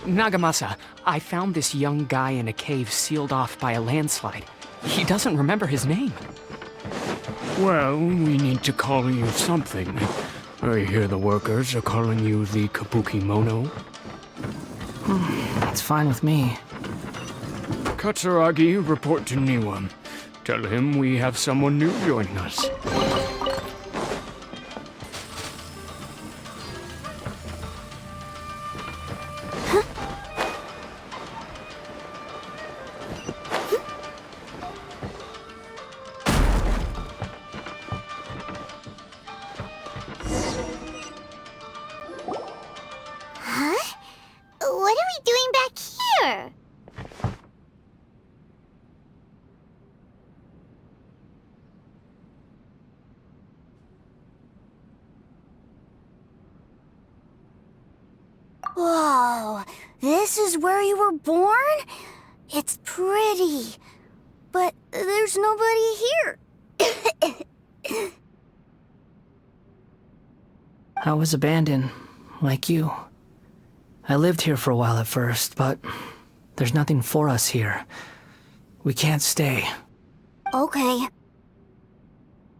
Nagamasa, I found this young guy in a cave sealed off by a landslide. He doesn't remember his name. Well, we need to call you something. I hear the workers are calling you the Kabuki Mono. It's fine with me. Katsuragi, report to Niwa. Tell him we have someone new joining us. What are we doing back here? Whoa, this is where you were born? It's pretty, but there's nobody here. I was abandoned, like you. I lived here for a while at first, but there's nothing for us here. We can't stay. Okay.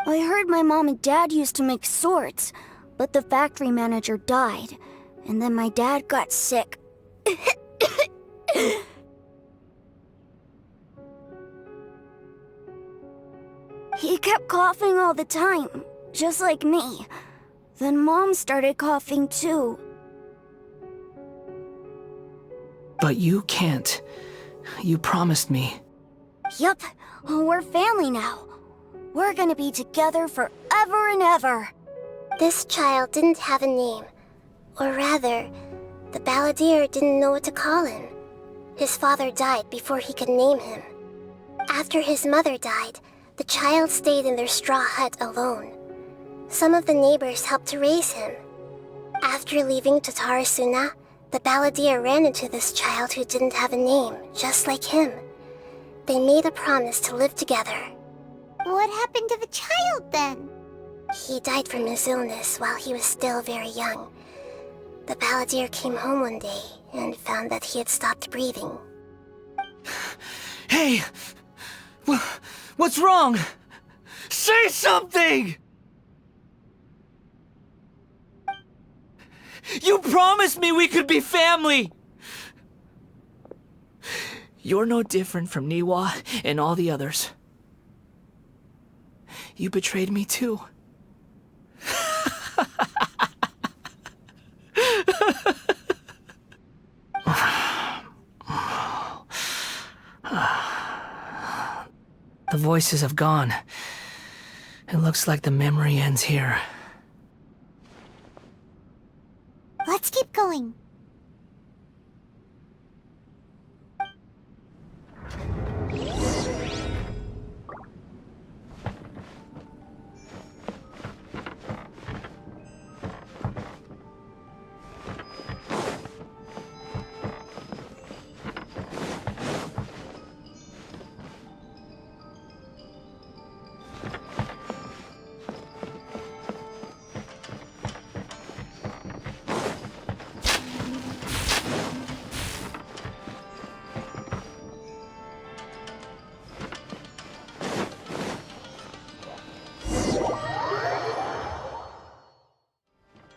I heard my mom and dad used to make swords, but the factory manager died, and then my dad got sick. He kept coughing all the time, just like me. Then Mom started coughing too. But you can't. You promised me. Yup, we're family now. We're gonna be together forever and ever. This child didn't have a name. Or rather, the balladeer didn't know what to call him. His father died before he could name him. After his mother died, the child stayed in their straw hut alone. Some of the neighbors helped to raise him. After leaving Tatarasuna, the balladeer ran into this child who didn't have a name, just like him. They made a promise to live together. What happened to the child then? He died from his illness while he was still very young. The balladeer came home one day and found that he had stopped breathing. Hey! What's wrong? Say something! You promised me we could be family! You're no different from Niwa and all the others. You betrayed me too. The voices have gone. It looks like the memory ends here. Let's keep going.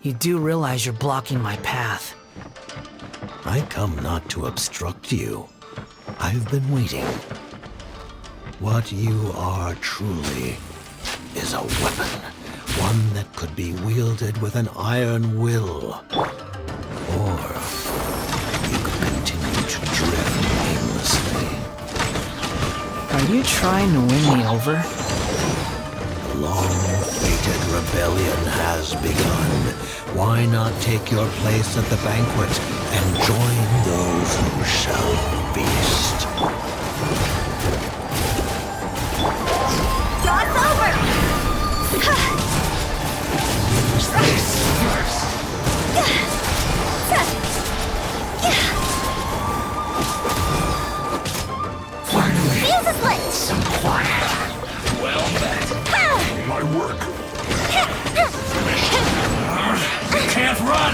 You do realize you're blocking my path. I come not to obstruct you. I've been waiting. What you are truly is a weapon. One that could be wielded with an iron will. Or you could continue to drift aimlessly. Are you trying to win me over? The long-fated rebellion has begun. Why not take your place at the banquet and join those who shall feast? It's over! Finally, Fuse is lit! some quiet. Well met. My work. You can't run!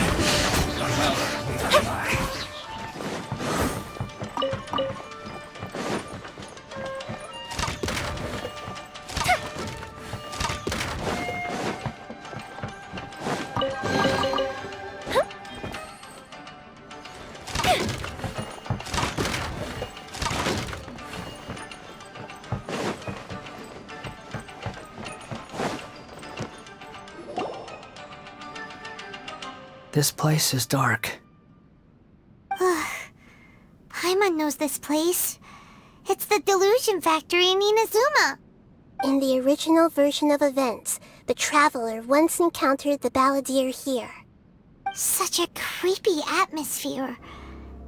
This place is dark. Paimon knows this place. It's the Delusion Factory in Inazuma. In the original version of events, the Traveler once encountered the Balladeer here. Such a creepy atmosphere,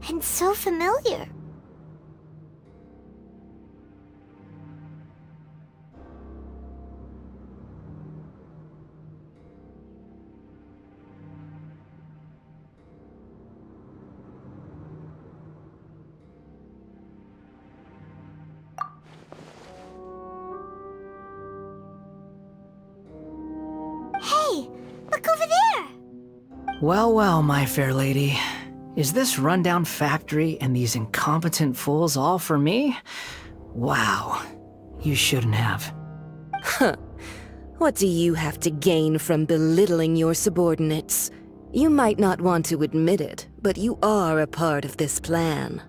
and so familiar. Hey, look over there! Well, well, my fair lady. Is this rundown factory and these incompetent fools all for me? Wow. You shouldn't have. Huh. What do you have to gain from belittling your subordinates? You might not want to admit it, but you are a part of this plan.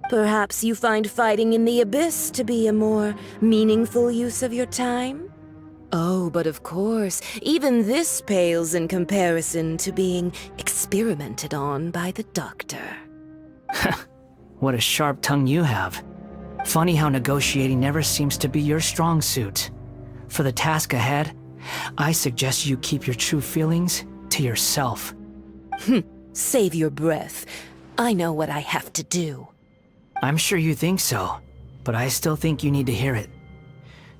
Perhaps you find fighting in the Abyss to be a more meaningful use of your time? Oh, but of course, even this pales in comparison to being experimented on by the Doctor. What a sharp tongue you have. Funny how negotiating never seems to be your strong suit. For the task ahead, I suggest you keep your true feelings to yourself. Save your breath. I know what I have to do. I'm sure you think so, but I still think you need to hear it.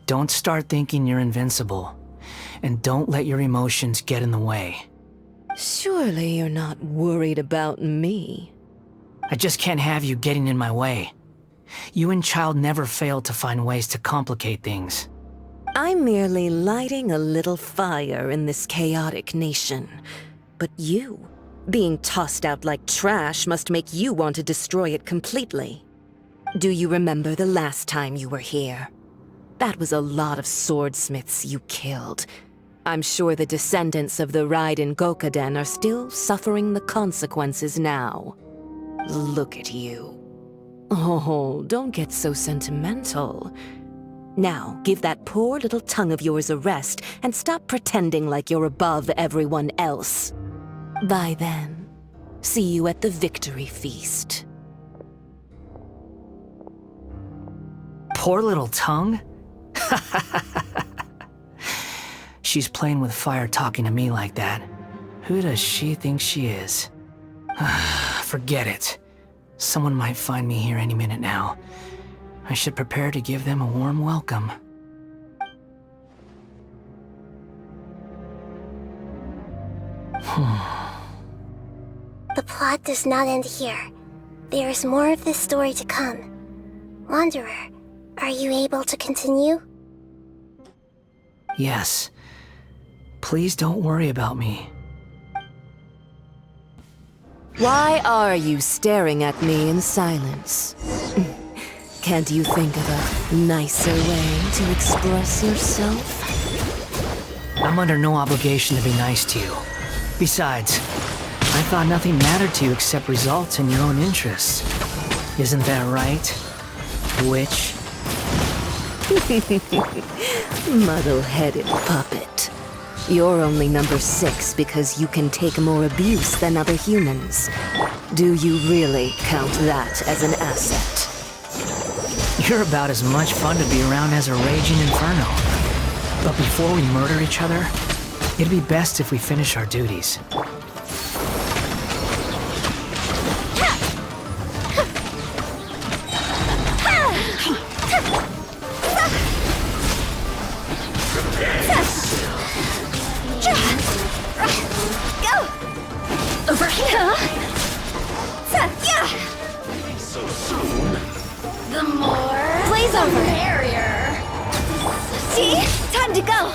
Don't start thinking you're invincible, and don't let your emotions get in the way. Surely you're not worried about me. I just can't have you getting in my way. You and Child never fail to find ways to complicate things. I'm merely lighting a little fire in this chaotic nation. But you, being tossed out like trash, must make you want to destroy it completely. Do you remember the last time you were here? That was a lot of swordsmiths you killed. I'm sure the descendants of the Raiden Gokaden are still suffering the consequences now. Look at you. Oh, don't get so sentimental. Now, give that poor little tongue of yours a rest and stop pretending like you're above everyone else. Bye then. See you at the victory feast. Poor little tongue? She's playing with fire talking to me like that. Who does she think she is? Forget it. Someone might find me here any minute now. I should prepare to give them a warm welcome. The plot does not end here. There is more of this story to come. Wanderer, are you able to continue? Yes. Please don't worry about me. Why are you staring at me in silence? Can't you think of a nicer way to express yourself? I'm under no obligation to be nice to you. Besides, I thought nothing mattered to you except results and your own interests. Isn't that right, witch? Muddle-headed puppet. You're only number 6 because you can take more abuse than other humans. Do you really count that as an asset? You're about as much fun to be around as a raging inferno. But before we murder each other, it'd be best if we finish our duties. Over here! So soon? The more... Blaze over! Barrier! See? Time to go!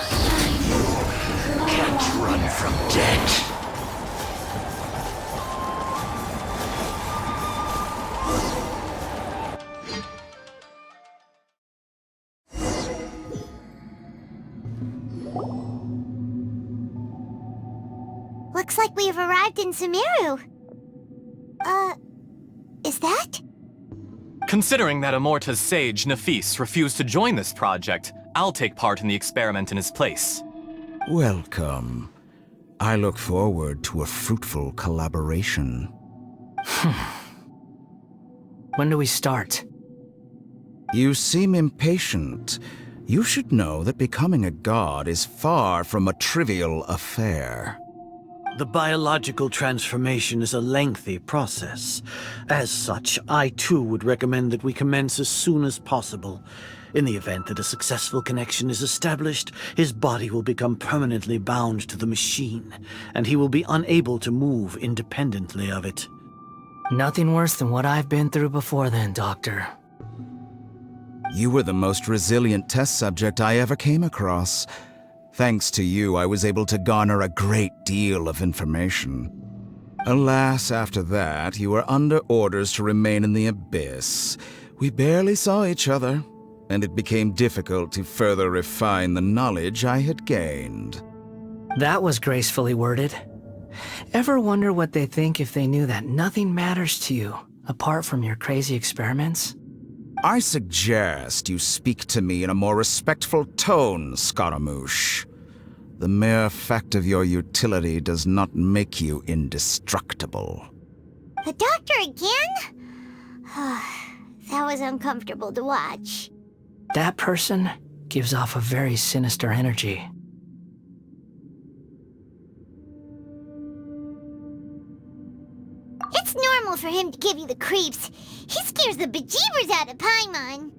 Can't run from death. Looks like we have arrived in Sumeru. Is that? Considering that Amorta's sage, Nafis, refused to join this project, I'll take part in the experiment in his place. Welcome. I look forward to a fruitful collaboration. When do we start? You seem impatient. You should know that becoming a god is far from a trivial affair. The biological transformation is a lengthy process. As such, I too would recommend that we commence as soon as possible. In the event that a successful connection is established, his body will become permanently bound to the machine, and he will be unable to move independently of it. Nothing worse than what I've been through before then, Doctor. You were the most resilient test subject I ever came across. Thanks to you, I was able to garner a great deal of information. Alas, after that, you were under orders to remain in the abyss. We barely saw each other, and it became difficult to further refine the knowledge I had gained. That was gracefully worded. Ever wonder what they think if they knew that nothing matters to you, apart from your crazy experiments? I suggest you speak to me in a more respectful tone, Scaramouche. The mere fact of your utility does not make you indestructible. The doctor again? That was uncomfortable to watch. That person gives off a very sinister energy. It's normal for him to give you the creeps. He scares the bejeebers out of Paimon.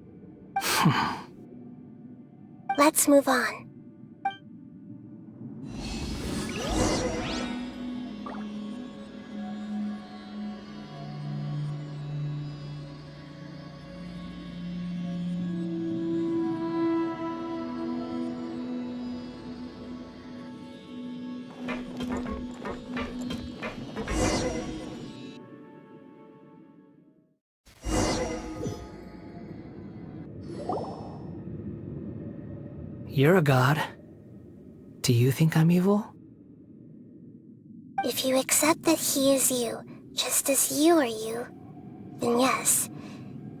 Let's move on. You're a god. Do you think I'm evil? If you accept that he is you, just as you are you, then yes,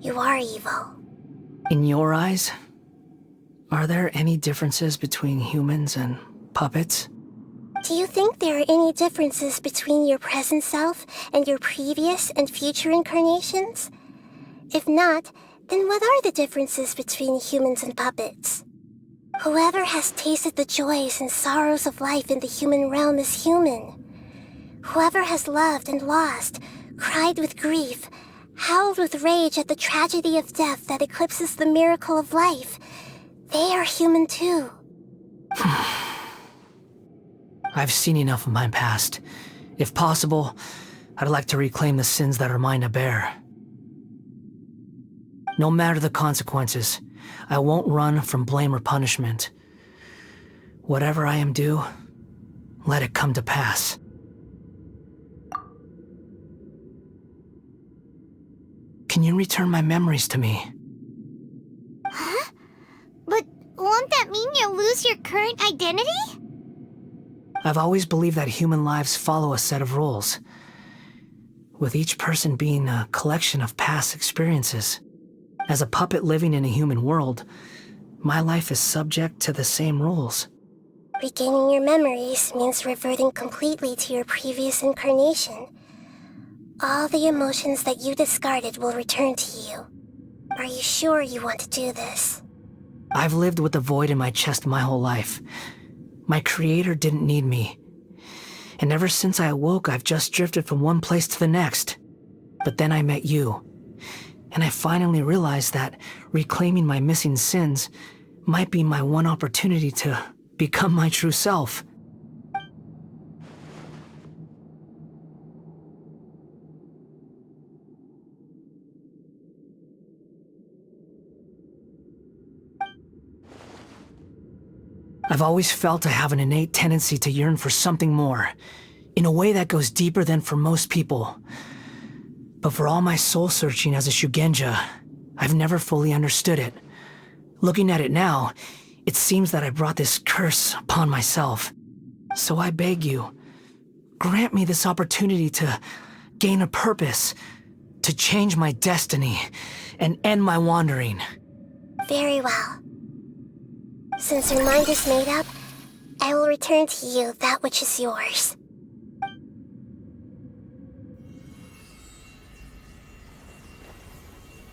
you are evil. In your eyes, are there any differences between humans and puppets? Do you think there are any differences between your present self and your previous and future incarnations? If not, then what are the differences between humans and puppets? Whoever has tasted the joys and sorrows of life in the human realm is human. Whoever has loved and lost, cried with grief, howled with rage at the tragedy of death that eclipses the miracle of life, they are human too. I've seen enough of my past. If possible, I'd like to reclaim the sins that are mine to bear. No matter the consequences, I won't run from blame or punishment. Whatever I am due, let it come to pass. Can you return my memories to me? Huh? But won't that mean you'll lose your current identity? I've always believed that human lives follow a set of rules, with each person being a collection of past experiences. As a puppet living in a human world, my life is subject to the same rules. Regaining your memories means reverting completely to your previous incarnation. All the emotions that you discarded will return to you. Are you sure you want to do this? I've lived with a void in my chest my whole life. My creator didn't need me. And ever since I awoke, I've just drifted from one place to the next. But then I met you. And I finally realized that reclaiming my missing sins might be my one opportunity to become my true self. I've always felt I have an innate tendency to yearn for something more, in a way that goes deeper than for most people. But for all my soul-searching as a Shugenja, I've never fully understood it. Looking at it now, it seems that I brought this curse upon myself. So I beg you, grant me this opportunity to gain a purpose, to change my destiny, and end my wandering. Very well. Since your mind is made up, I will return to you that which is yours.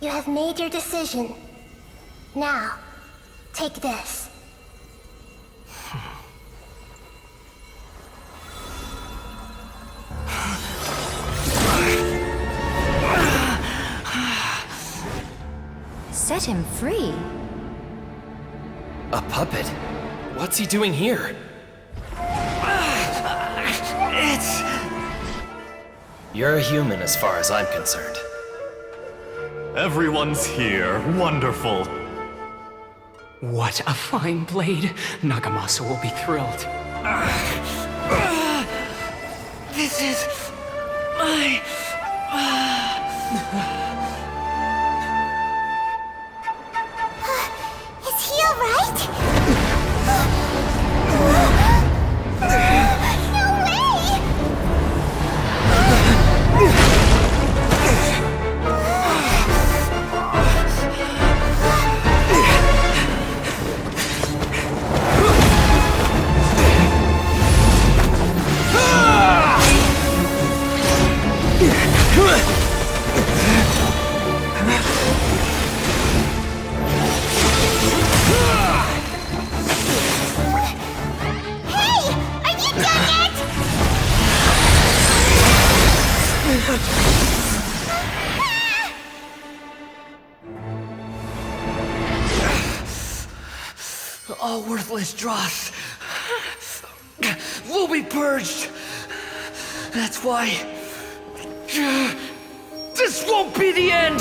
You have made your decision. Now, take this. Set him free? A puppet? What's he doing here? You're a human as far as I'm concerned. Everyone's here. Wonderful. What a fine blade. Nagamasa will be thrilled. This is my... Is he alright? No way! All worthless dross will be purged. That's why this won't be the end.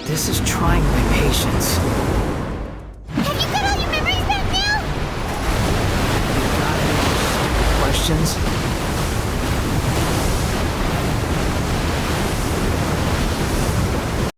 This is trying my patience. Have you got all your memories back now? Questions?